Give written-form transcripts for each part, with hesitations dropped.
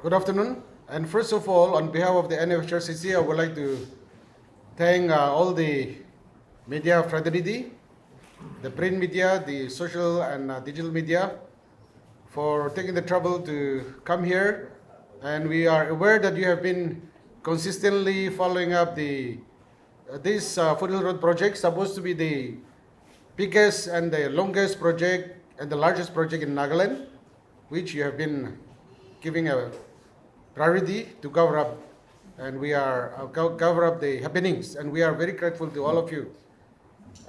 Good afternoon. And first of all, on behalf of the NFHRCC, I would like to thank all the media fraternity, the print media, the social and digital media, for taking the trouble to come here. And we are aware that you have been consistently following up this Foothill Road project, supposed to be the biggest and the longest project and the largest project in Nagaland, which you have been giving a priority to cover up, and we are cover up the happenings, and we are very grateful to all of you.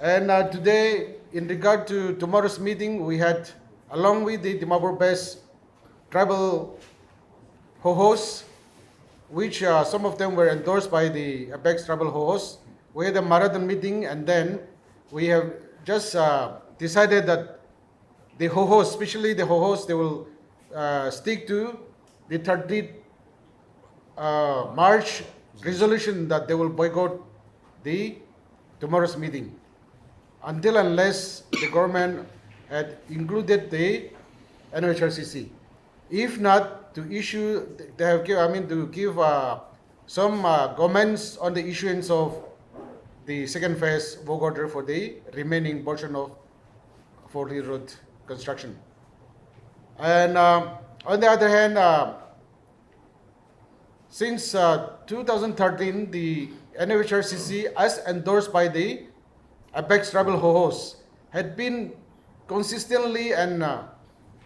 And today, in regard to tomorrow's meeting, we had, along with the Dimapur-based tribal hohos, which some of them were endorsed by the Apex tribal hohos, we had a marathon meeting, and then we have just decided that the hohos, especially the hohos, they will stick to the 30th March resolution that they will boycott the tomorrow's meeting until unless the government had included the NFHRCC. If not, to issue, they have to give some comments on the issuance of the second phase work order for the remaining portion of Foothill Road construction. And on the other hand, since 2013, the NFHRCC, as endorsed by the Apex tribal hohos, had been consistently and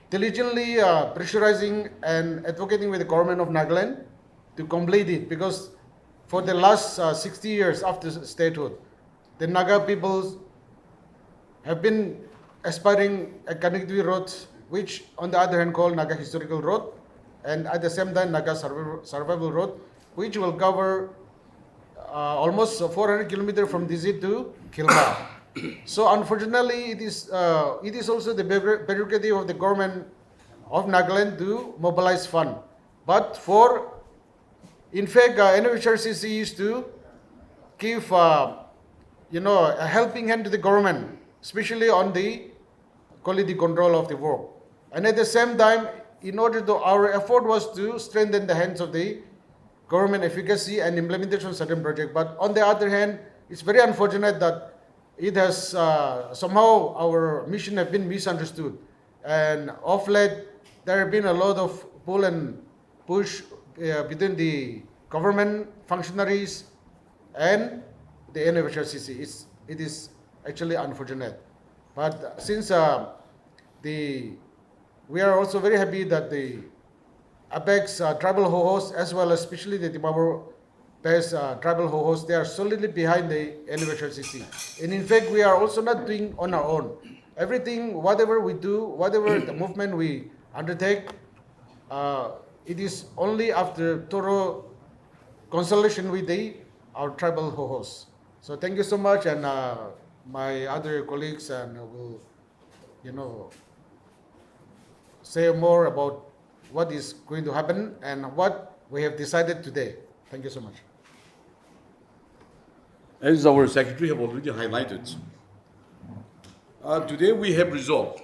diligently pressurizing and advocating with the government of Nagaland to complete it, because for the last 60 years after statehood, the Naga peoples have been aspiring a connectivity road, which on the other hand called Naga Historical Road, and at the same time Naga Survival Road, which will cover almost 400 kilometers from Dizit to Kilma. So unfortunately, it is also the prerogative of the government of Nagaland to mobilize fund. But in fact, NFHRCC used to give a helping hand to the government, especially on the quality control of the work. And at the same time, in order to, our effort was to strengthen the hands of the government efficacy and implementation of certain projects. But on the other hand, it's very unfortunate that it has somehow our mission have been misunderstood. And of late, there have been a lot of pull and push between the government functionaries and the NFHRCC. It is actually unfortunate. But since we are also very happy that the Apex tribal hohos, as well as especially the Dimapur-based tribal hohos, they are solidly behind the NFHRCC. And in fact, we are also not doing on our own. Everything, whatever we do, whatever the movement we undertake, it is only after thorough consultation with our tribal hohos. So thank you so much, and my other colleagues and will, say more about what is going to happen and what we have decided today. Thank you so much. As our secretary have already highlighted, today we have resolved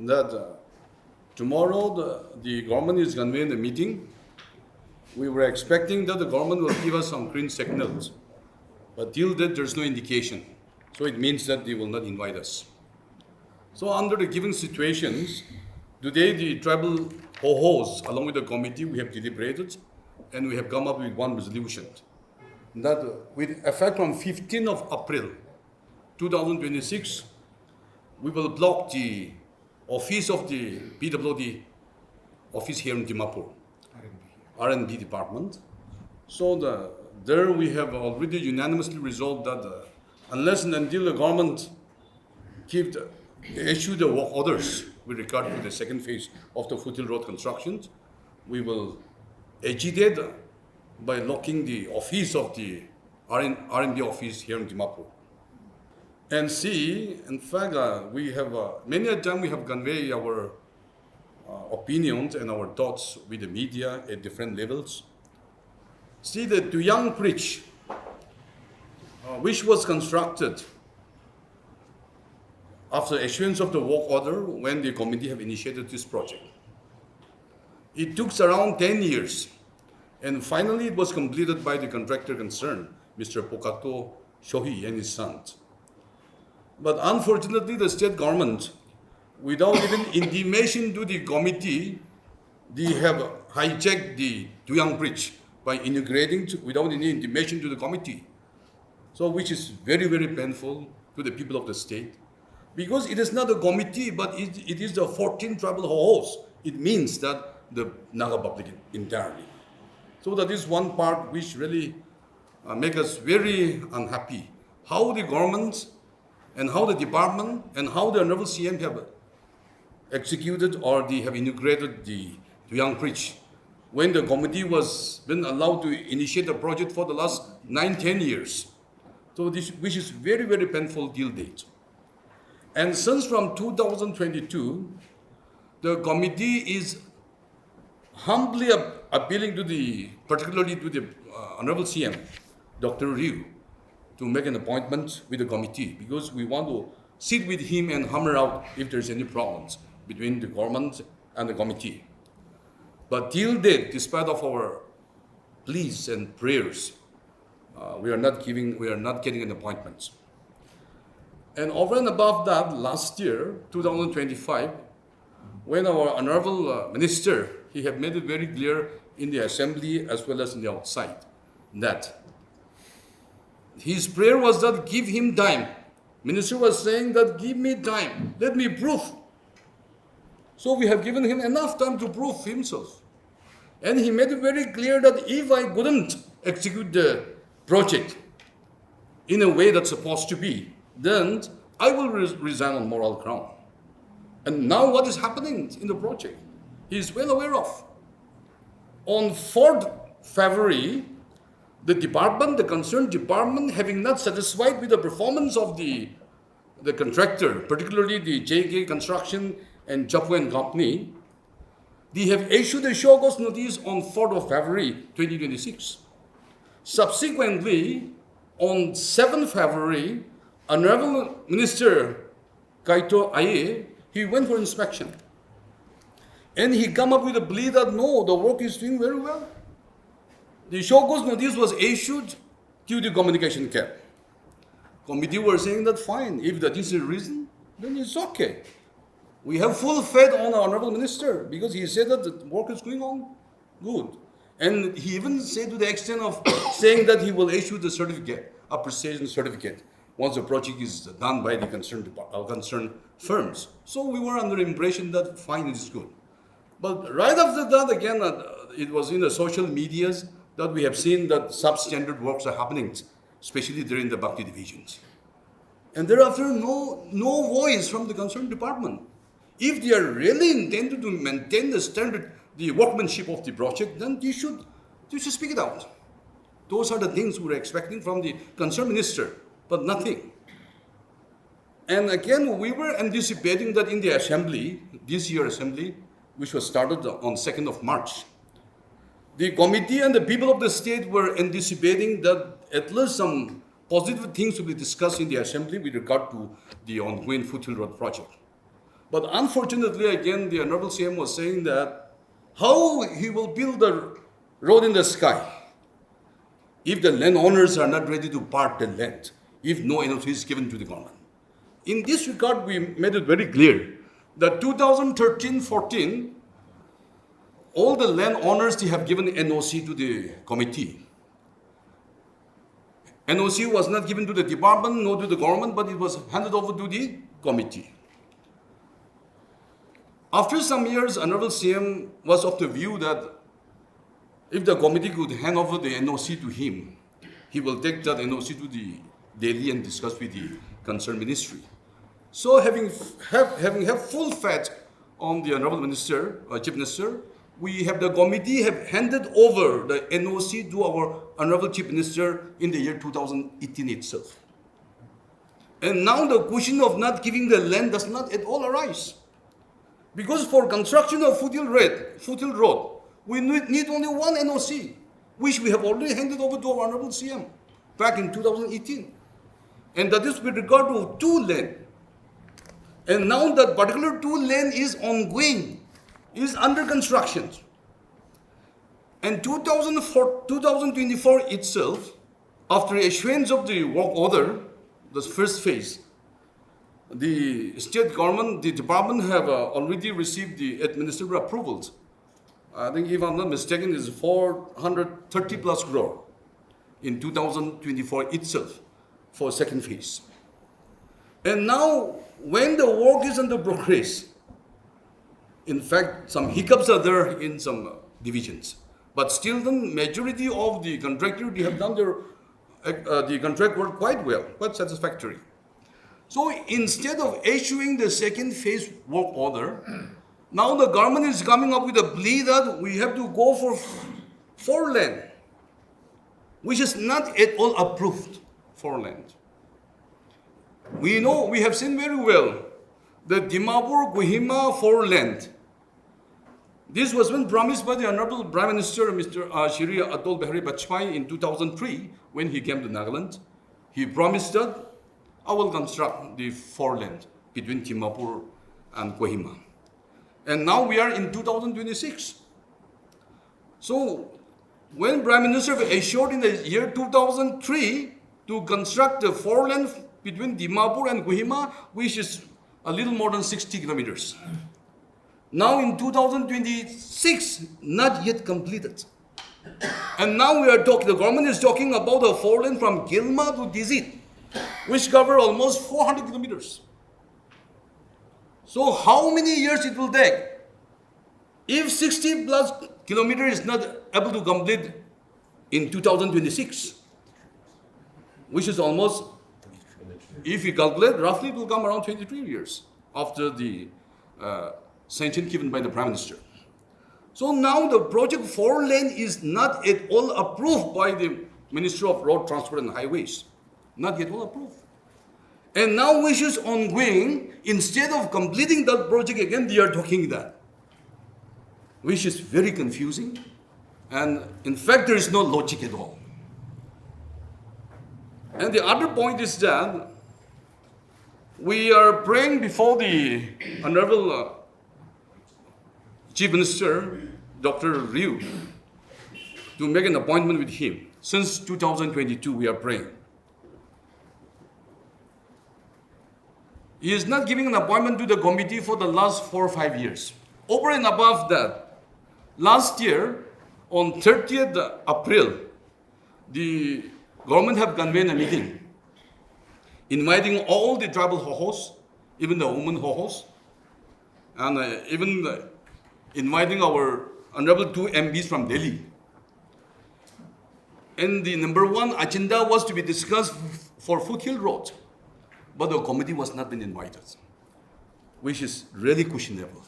that tomorrow the government is convening a meeting. We were expecting that the government will give us some green signals, but till that there's no indication. So it means that they will not invite us. So under the given situations, today the tribal hohos, along with the committee, we have deliberated and we have come up with one resolution that with effect from 15th of April 2026, we will block the office of the PWD office here in Dimapur, R&D department. So there we have already unanimously resolved that unless and until the government issue the work orders with regard to the second phase of the Foothill Road construction, we will agitate by locking the office of the R&D office here in Dimapur. And see, in fact, we have many a time we have conveyed our opinions and our thoughts with the media at different levels. See, the Tuyang Bridge, which was constructed after issuance of the work order when the committee have initiated this project. It took around 10 years. And finally, it was completed by the contractor concerned, Mr. Pokato Shohi and his sons. But unfortunately, the state government, without even intimation to the committee, they have hijacked the Tuyang Bridge by integrating without any intimation to the committee. So, which is very, very painful to the people of the state. Because it is not a committee, but it is the 14 tribal hohos. It means that the Naga public entirely. So that is one part which really make us very unhappy. How the government and how the department and how the Honorable CM have executed or they have integrated the Tuyang Bridge when the committee was been allowed to initiate the project for the last 9-10 years. So this, which is very, very painful till date. And since from 2022, the committee is humbly appealing to the, particularly to the Honorable CM, Dr. Ryu, to make an appointment with the committee because we want to sit with him and hammer out if there's any problems between the government and the committee. But till date, despite of our pleas and prayers, we are not getting an appointment. And over and above that, last year, 2025, when our Honorable Minister, he had made it very clear in the assembly as well as in the outside that his prayer was that give him time. Minister was saying that give me time, let me prove. So we have given him enough time to prove himself. And he made it very clear that if I couldn't execute the project in a way that's supposed to be, then I will resign on moral ground. And now what is happening in the project, he is well aware of. On 4th February, the department, the concerned department, having not satisfied with the performance of the contractor, particularly the JK Construction and Japan Company, they have issued a show cause notice on 4th of February 2026. Subsequently, on 7th February, Honorable Minister Kaito Aye, he went for inspection. And he came up with a plea that no, the work is doing very well. The show cause notice was issued to the communication cap. Committee were saying that fine, if that is the reason, then it's okay. We have full faith on our Honorable Minister because he said that the work is going on good. And he even said to the extent of saying that he will issue the certificate, appreciation certificate, once the project is done by the concerned firms. So we were under the impression that fine, it is good. But right after that, again, it was in the social medias that we have seen that substandard works are happening, especially during the Bhakti divisions. And thereafter, no voice from the concerned department. If they are really intended to maintain the standard, the workmanship of the project, then they should speak it out. Those are the things we were expecting from the concerned minister, but nothing. And again, we were anticipating that in the assembly, this year assembly, which was started on 2nd of March, the committee and the people of the state were anticipating that at least some positive things will be discussed in the assembly with regard to the ongoing Foothill Road project. But unfortunately, again, the Honorable CM was saying that how he will build the road in the sky if the landowners are not ready to part the land, if no NOC is given to the government. In this regard, we made it very clear that 2013-14, all the landowners, they have given NOC to the committee. NOC was not given to the department, nor to the government, but it was handed over to the committee. After some years, Honorable CM was of the view that if the committee could hand over the NOC to him, he will take that NOC to the Delhi and discuss with the concerned ministry. So having full faith on the Honorable Minister, Chief Minister, we have the committee have handed over the NOC to our Honorable Chief Minister in the year 2018 itself. And now the question of not giving the land does not at all arise. Because for construction of Foothill Road, we need only one NOC, which we have already handed over to our Honorable CM back in 2018. And that is with regard to 2 lane. And now that particular 2 lane is ongoing, is under construction. And 2024 itself, after issuance of the work order, the first phase, the state government, the department have already received the administrative approvals. I think if I'm not mistaken, it's 430 plus crore in 2024 itself for second phase. And now, when the work is under progress, in fact, some hiccups are there in some divisions. But still, the majority of the contractors, they have done their the contract work quite well, quite satisfactory. So instead of issuing the second phase work order, now the government is coming up with a plea that we have to go for 4-lane, which is not at all approved 4-lane. We know, we have seen very well the Dimapur Kohima 4-lane. This was when promised by the Honorable Prime Minister, Mr. Shri Atal Bihari Vajpayee in 2003 when he came to Nagaland. He promised that I will construct the 4-lane between Dimapur and Kohima. And now we are in 2026. So when Prime Minister assured in the year 2003 to construct the 4-lane between Dimapur and Kohima, which is a little more than 60 kilometers. Now in 2026, not yet completed. And now we are talking, the government is talking about a 4-lane from Gilma to Dizit, which cover almost 400 kilometers. So how many years it will take? If 60 plus kilometers is not able to complete in 2026, which is almost, if we calculate, roughly it will come around 23 years after the sanction given by the Prime Minister. So now the project 4-lane is not at all approved by the Ministry of Road Transport and Highways. Not yet all approved. And now which is ongoing, instead of completing that project again, they are talking that. Which is very confusing. And in fact, there is no logic at all. And the other point is that we are praying before the Honorable Chief Minister, Dr. Ryu, to make an appointment with him. Since 2022, we are praying. He is not giving an appointment to the committee for the last 4 or 5 years. Over and above that, last year, on 30th April, the government have convened a meeting, inviting all the tribal hohos, even the women hohos, and even inviting our honorable 2 MPs from Delhi. And the number 1 agenda was to be discussed for Foothill Road, but the committee was not been invited, which is really questionable.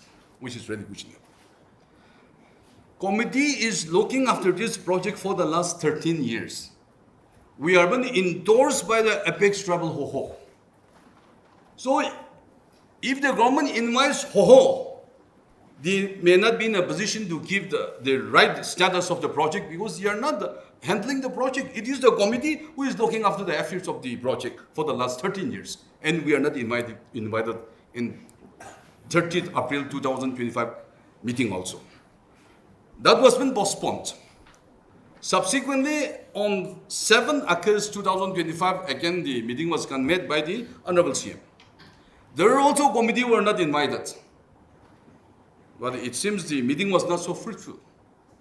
Committee is looking after this project for the last 13 years. We are being endorsed by the Apex Tribal Hoho. So if the government invites Hoho, they may not be in a position to give the right status of the project because they are not handling the project. It is the committee who is looking after the affairs of the project for the last 13 years. And we are not invited in 30th April 2025 meeting also. That was been postponed. Subsequently, on 7 August 2025, again the meeting was convened by the Honorable CM. There also committee were not invited. But it seems the meeting was not so fruitful.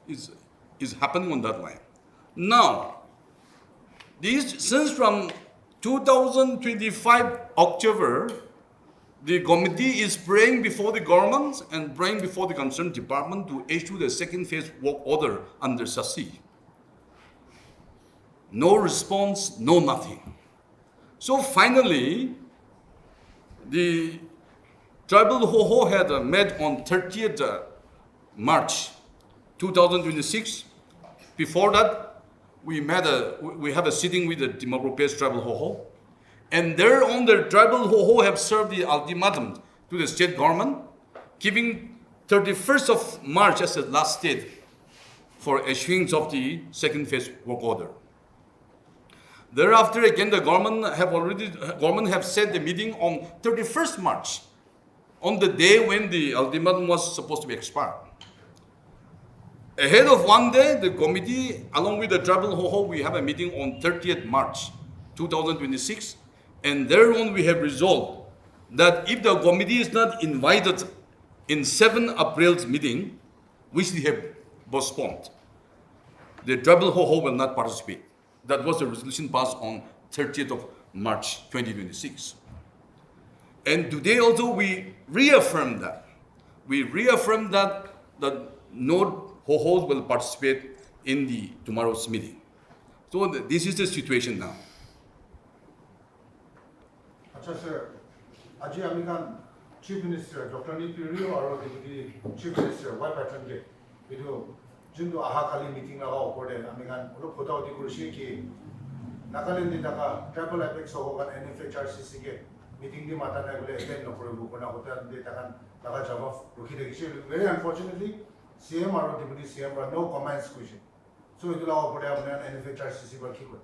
Is happening on that line. Now, since from 2025 October, the committee is praying before the government and praying before the concerned department to issue the second phase work order under SASI. No response, no nothing. So finally, the Tribal Hoho had met on 30th March 2026. Before that, we have a sitting with the Dimapur-based Tribal Hoho. And there on the Tribal Hoho have served the ultimatum to the state government, giving 31st of March as the last date for issuance of the second phase work order. Thereafter, again, the government have set the meeting on 31st March, on the day when the ultimatum was supposed to be expired. Ahead of one day, the committee, along with the tribal hoho, we have a meeting on 30th March 2026, and thereon we have resolved that if the committee is not invited in 7 April's meeting, which they have postponed, the tribal hoho will not participate. That was the resolution passed on 30th of March 2026. And today also we reaffirm that. We reaffirm that no hohos will participate in the tomorrow's meeting. So this is the situation now. अच्छा sir आज हामी kan chief minister Dr. Nipirio aro deputy chief minister why patron ke video jindo aha kali meeting laga opor de हामी kan olo phota oti kurisi ki Nagaland din ka travel apex ho kan NFHRCC ke meeting di mata na bole attend no koribu kona hota de takan laga jawab rukhi dekhi very unfortunately CM aro deputy CM ra no comments question so idula opor de amna NFHRCC ba ki koi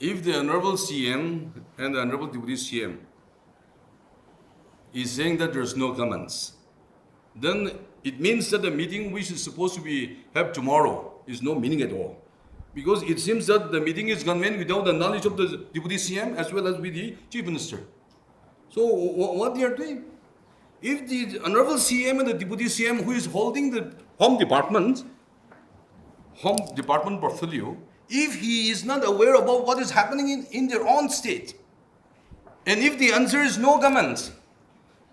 If the Honorable CM and the Honorable Deputy CM is saying that there's no comments, then it means that the meeting which is supposed to be have tomorrow is no meaning at all. Because it seems that the meeting is convened without the knowledge of the Deputy CM as well as with the Chief Minister. So what they are doing? If the Honorable CM and the Deputy CM who is holding the home department portfolio, if he is not aware about what is happening in their own state, and if the answer is no comments,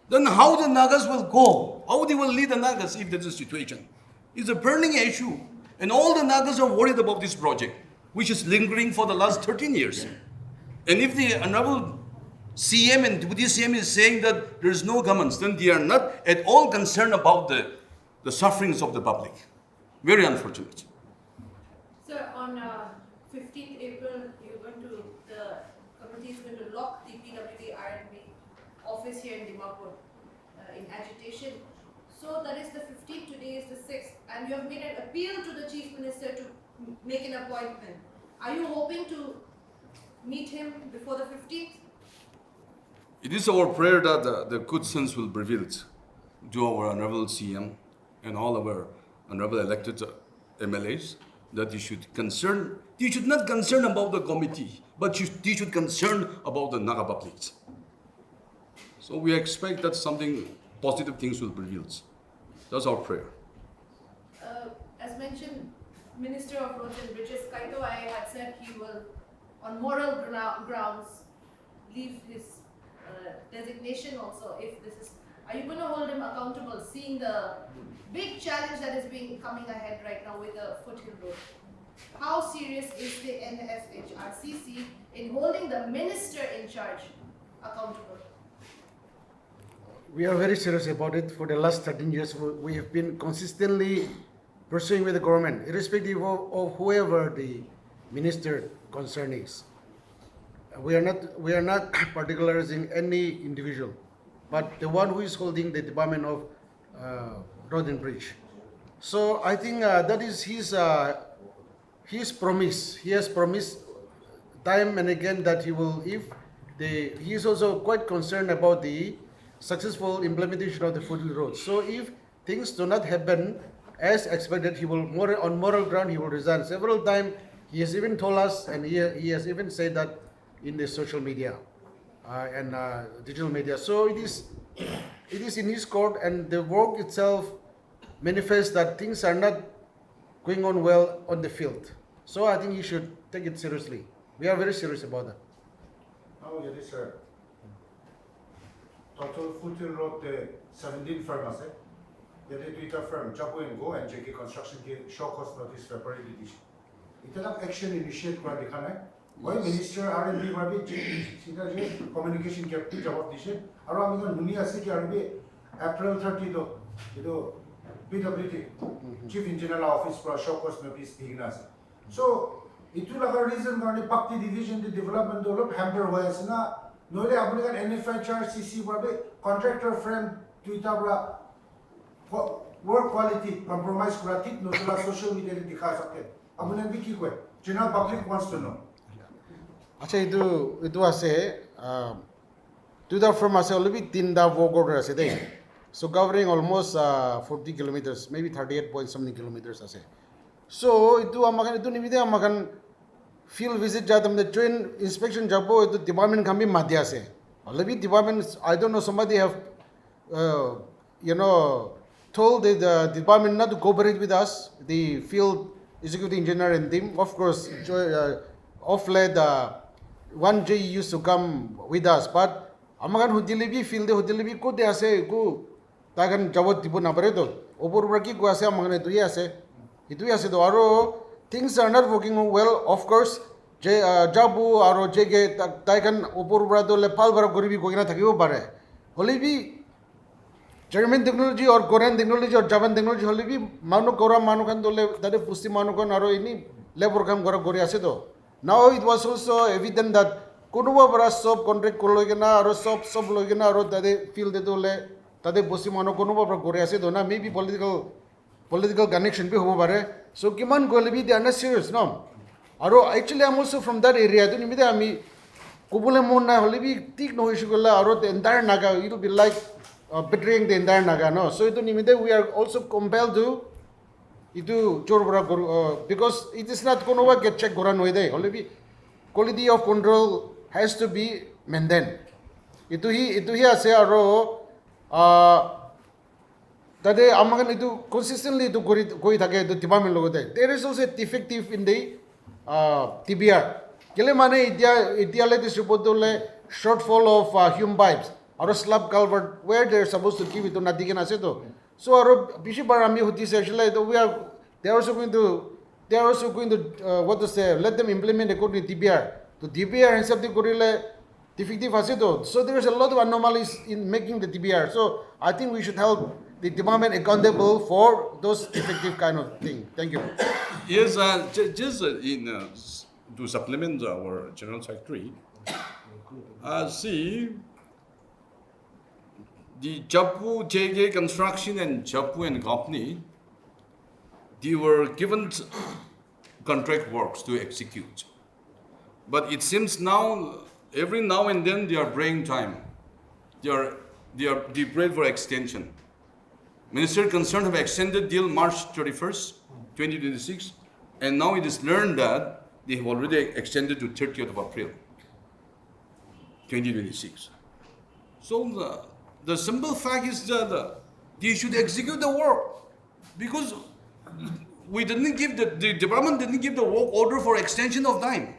then how the Nagas will go? How they will lead the Nagas if there's a situation? It's a burning issue. And all the Nagas are worried about this project, which is lingering for the last 13 years. And if the Honorable CM and Deputy CM is saying that there's no comments, then they are not at all concerned about the sufferings of the public. Very unfortunate. Sir, on 15th April, the committee is going to lock the PWD R&B office here in Dimapur in agitation. So that is the 15th, today is the 6th, and you have made an appeal to the Chief Minister to make an appointment. Are you hoping to meet him before the 15th? It is our prayer that the good sense will prevail to our Honorable CM and all our Honorable elected MLAs that you should not concern about the committee, but you should concern about the Naga publics. So we expect that something positive things will prevail. That's our prayer. As mentioned, Minister of Roads and Bridges, Kaito I had said he will, on moral grounds, leave his designation also if this is. Are you going to hold him accountable, seeing the big challenge that is coming ahead right now with the Foothill Road? How serious is the NFHRCC in holding the minister in charge accountable? We are very serious about it. For the last 13 years, we have been consistently pursuing with the government, irrespective of whoever the minister concerned is. We are not particularizing any individual, but the one who is holding the Department of Road and Bridge. So I think that is his promise. He has promised time and again that he will, he is also quite concerned about the successful implementation of the Foothill Road. So if things do not happen as expected, he will, on moral ground, he will resign. Several times, he has even told us, and he has even said that in the social media and digital media. So it is in his court, and the work itself manifests that things are not going on well on the field. So I think he should take it seriously. We are very serious about that. Oh, yes, sir. Total Foothill Road 17 firm ase. Yete Twitter firm Japo & Go and JK Construction ke show cause notice February edition. Itala action initiate kora dikha nai. Why Minister R&B bhabi sida je communication ke jawab dishe. Aro ami kan huni ase ki RB April 30 do PWD Chief Engineer Office for show cause notice digna ase. So itu laga reason karone Pakti division the development develop hamper hoy ase na. Noile apni kan NFHRCC bhabi contractor friend Twitter bra work quality compromise kura thik no tula social media re dikha sakte. Apni bhi ki koy. General public wants to know. Acha itu ase Twitter firm ase only tinda work order ase dei. So covering almost 40 kilometers, maybe 38 point something kilometers ase. So itu amakan itu nimide amakan field visit jatam the train inspection jabo itu department kami madhya ase. Already department, I don't know, somebody have told the department not to cooperate with us, the field executive engineer and team. Of course, off led one J used to come with us, but amagan hudilibi field hudilibi ko de ase ko tagan jawat tipo na pare to opor raki ko ase amagan itu ase to aro things are not working well. Of course, jabu aro jege tagan opor bra to le pal bara goribi ko na thakibo pare holibi German technology or Korean technology or Japan technology holibi manu kora manu kan dole tade pusti manu kan aro ini labor kam gora gori ase to. Now it was also evident that kunuba bara sob contract kologena aro sob logena aro tade field de dole tade pusti manu kunuba bara gori ase to na maybe political connection bhi hobo pare. So kiman golibi they are not serious no. Aro actually I'm also from that area to nimide ami kubule mon na holibi tik no issue gola aro the entire Naga it will be like betraying the entire Naga, no. So itu nimide we are also compelled to itu chorbara because it is not konoba get check goran hoide. Only quality of control has to be maintained. Itu hi ase aro tade amagan itu consistently itu koi thake itu department logote. There is also a defective in the TBR. Kele mane itia latest report dole shortfall of hume pipes. Or a slab culvert where they're supposed to keep it on Nadigan Aseto. So our Bishop Barami Hutis actually they are also going to what to say, let them implement according to DBR. The DBR and something correlate defective Aseto. So there is a lot of anomalies in making the DBR. So I think we should help the department accountable for those defective kind of thing. Thank you. Yes, just to supplement our General Secretary, see, the Japu JJ Construction and Japu and Company, they were given contract works to execute. But it seems now, every now and then they are breaking time. They prayed for extension. Minister concerned have extended till March 31st, 2026, and now it is learned that they have already extended to 30th of April, 2026. So the simple fact is that they should execute the work because we didn't give the department didn't give the work order for extension of time.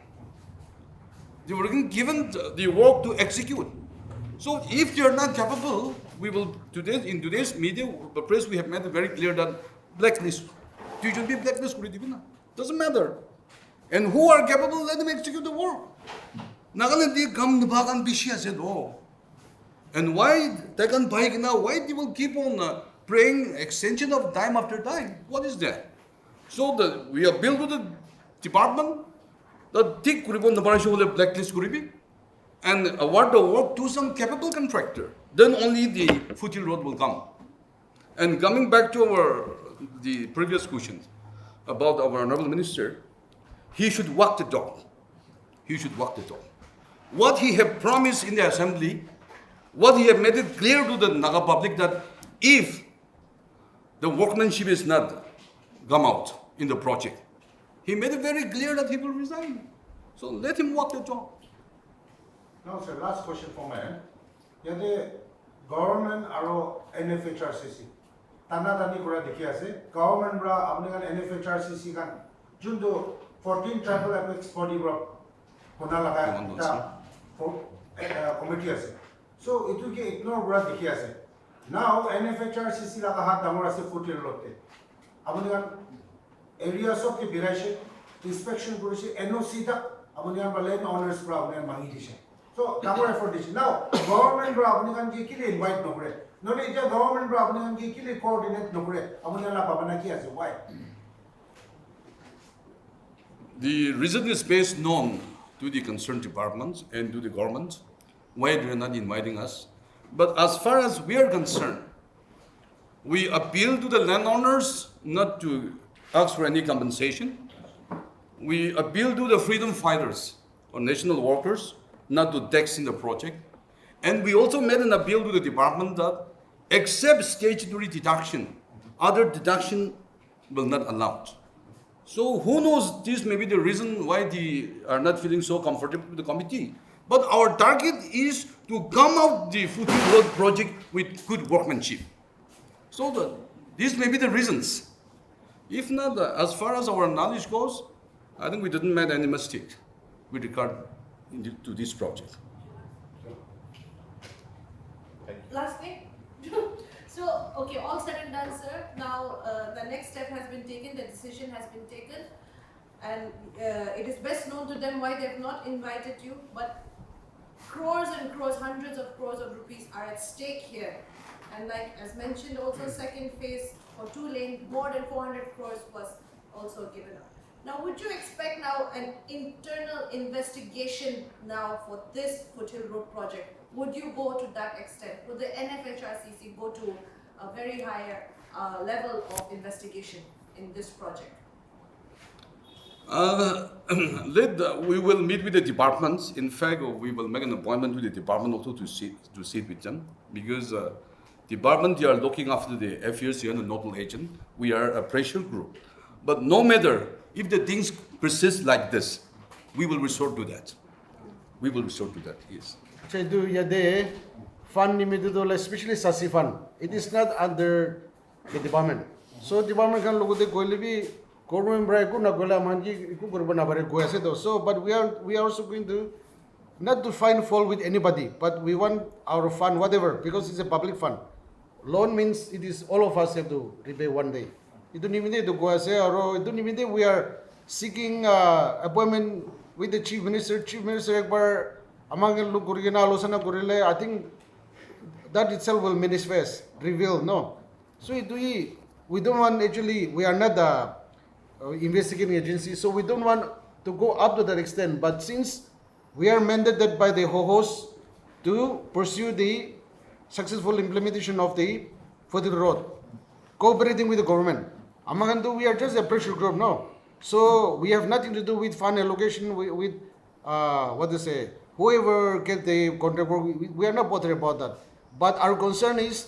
They were given the work to execute. So if they are not capable, we will in today's media press we have made it very clear that blacklist. You should be blacklist. Doesn't matter. And who are capable, let them execute the work. Nagaland they come to Bagan Bishia said, oh. And why they can buy now? Why they will keep on praying extension of time after time? What is that? So we are built with the department. The thick kuribon the parashu will blacklist kuribi and award the work to some capable contractor. Then only the Foothill Road will come. And coming back to the previous questions about our honorable minister, he should walk the talk. He should walk the talk. What he have promised in the assembly, what he have made it clear to the Naga public that if the workmanship is not come out in the project, he made it very clear that he will resign. So let him walk the talk. Now, sir, last question for me. Yade government aro NFHRCC. Tani kura dekhi ase. Government bra apne kan NFHRCC kan jundo 14 tribal apex body bra kona laga ta committee ase. So itu ke ignore bra dekhi ase. Now NFHRCC laga hat damor ase Foothill Road te. Apne kan area sob ke biraishe inspection korise NOC ta apne kan land owners bra apne mangi dishe. So damor effort dishe. Now government bra apne kan ke kile invite no kore. No le ja government bra apne kan ke kile coordinate no kore. Apne la babana ki ase. Why? The reason is based known to the concerned departments and to the government why they are not inviting us. But as far as we are concerned, we appeal to the landowners not to ask for any compensation. We appeal to the freedom fighters or national workers not to tax in the project. And we also made an appeal to the department that except statutory deduction, other deduction will not allowed. So who knows, this may be the reason why they are not feeling so comfortable with the committee. But our target is to come out the Foothill Road project with good workmanship. So these may be the reasons. If not, as far as our knowledge goes, I think we didn't make any mistake with regard to this project. Last thing. So, okay, all said and done, sir. Now, the next step has been taken, the decision has been taken, and it is best known to them why they have not invited you, but crores and crores, hundreds of crores of rupees are at stake here. And like as mentioned, also second phase for 2-lane, more than 400 crores was also given up. Now, would you expect now an internal investigation now for this Foothill Road project? Would you go to that extent? Would the NFHRCC go to a very higher level of investigation in this project? We will meet with the departments. In fact, we will make an appointment with the department also to sit with them, because department, they are looking after the FERC and the nodal agent. We are a pressure group. But no matter if the things persist like this, we will resort to that. We will resort to that, yes. So do yade fund nimidudol, especially SASI fund. It is not under the department. So department can look at the goalibi, government break, nagola manji, kukurbanabare goasedo. So, but we are also going to not to find fault with anybody, but we want our fund, whatever, because it's a public fund. Loan means it is all of us have to repay one day. It don't even need to go as or it don't even need we are seeking appointment with the chief minister. Chief minister ekbar among look alosana gorile. I think that itself will manifest, reveal. No, so we don't want, actually we are not the investigating agency, so we don't want to go up to that extent. But since we are mandated by the hohos to pursue the successful implementation of the Foothill Road, cooperating with the government. Amagandu, we are just a pressure group now. So we have nothing to do with fund allocation, with what they say, whoever get the contract work, we are not bothered about that. But our concern is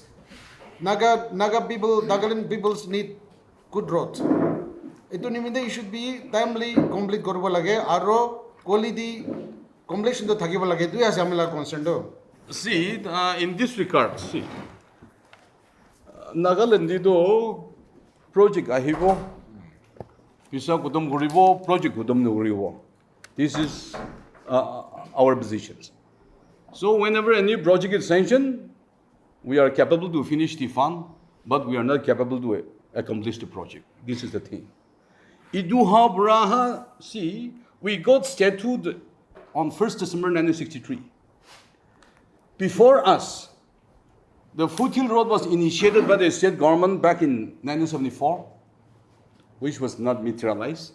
Naga people, Nagaland peoples need good roads. It should be timely complete korbo lage, aro quality completion to thakibo lage. Do you have similar concern do? See, in this regard, see, Nagaland do project ahibo, visa kudum guribo, project kudum guribo. This is our positions. So whenever a new project is sanctioned, we are capable to finish the fund, but we are not capable to accomplish the project. This is the thing. Iduha Braha, see, we got statute on 1st December 1963. Before us, the Foothill Road was initiated by the state government back in 1974, which was not materialized.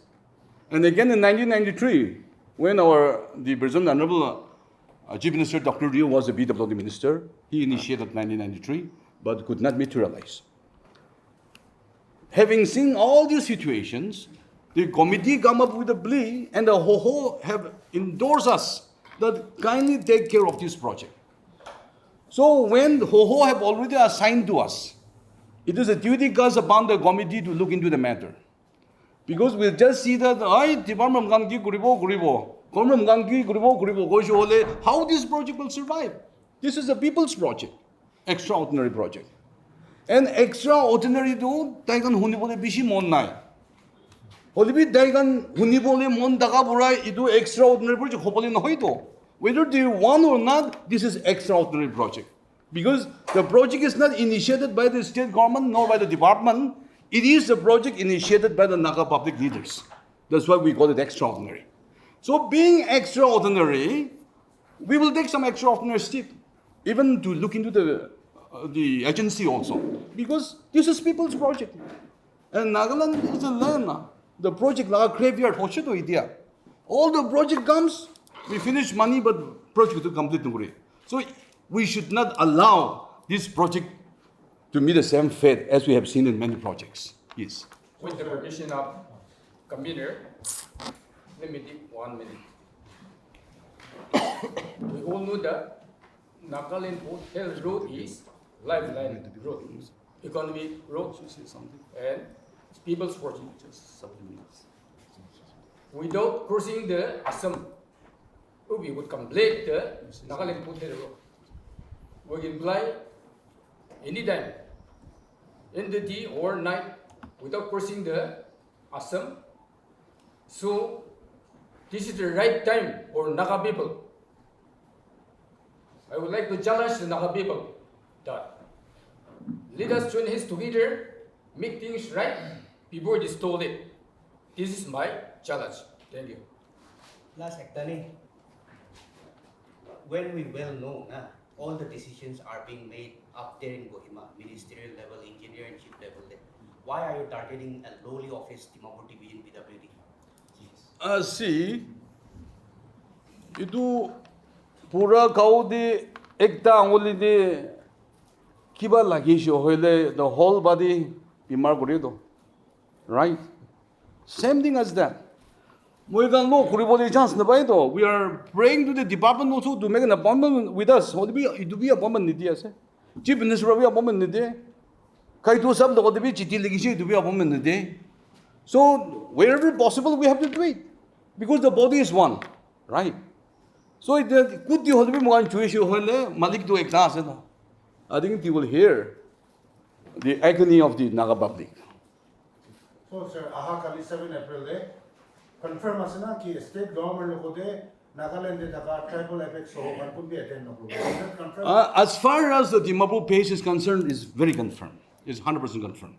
And again in 1993, when the President Honorable Chief Minister Dr. Rio was the PWD minister, he initiated 1993, but could not materialize. Having seen all these situations, the committee come up with a plea, and the HOHO have endorsed us that kindly take care of this project. So when the HOHO have already assigned to us, it is a duty cast upon the committee to look into the matter. Because we'll just see that, how this project will survive. This is a people's project, extraordinary project. And extraordinary do, taigan hunibole bishi mon nai. Holibi taigan hunibole mon daga burai, idu extraordinary project, hopefully no hoito. Whether they want or not, this is extraordinary project. Because the project is not initiated by the state government nor by the department. It is a project initiated by the Naga public leaders. That's why we call it extraordinary. So being extraordinary, we will take some extraordinary step, even to look into the agency also. Because this is people's project. And Nagaland is a land. The project like a graveyard, idea. All the project comes, we finish money, but project to complete. So we should not allow this project to meet the same fate as we have seen in many projects. Yes. With the permission of convener, let me take 1 minute. We all know that Nagaland Foothill Road is lifeline road, economic road, and people's fortune. Without crossing the Assam, we would complete the Nagaland Foothill Road. We can fly anytime, in the day or night, without crossing the Assam. So, this is the right time for Naga people. I would like to challenge the Naga people that let us join hands together, make things right before they stole it. This is my challenge. Thank you. Last Ektani, when we well know all the decisions are being made up there in Kohima, ministerial level, engineer and chief level there, why are you targeting a lowly office, Dimapur Division, PWD? See, itu pura kau di ekta angoli di kiba lagi sih hoile the whole body bimar kuri do, right? Same thing as that. We can look kuriboli chance na ba ito. We are praying to the department also to make an appointment with us. It will be appointment niti ase. Chief Minister will be appointment niti. Kay to sab do be chiti lagi siya to be appointment niti. So wherever possible we have to do it because the body is one, right? So it could you hold me more Jewish Malik to class. I think you will hear the agony of the Naga public. So sir, aha kali 7 April de confirm ase na ki state government logode Nagaland de daga tribal apex so kan kun be attend no confirm. As far as the Dimapur pace is concerned, is very confirmed. It's 100% confirmed.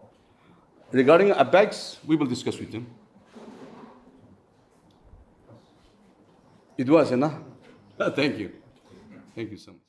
Regarding apex, we will discuss with him. It was enough. Thank you. Thank you so much.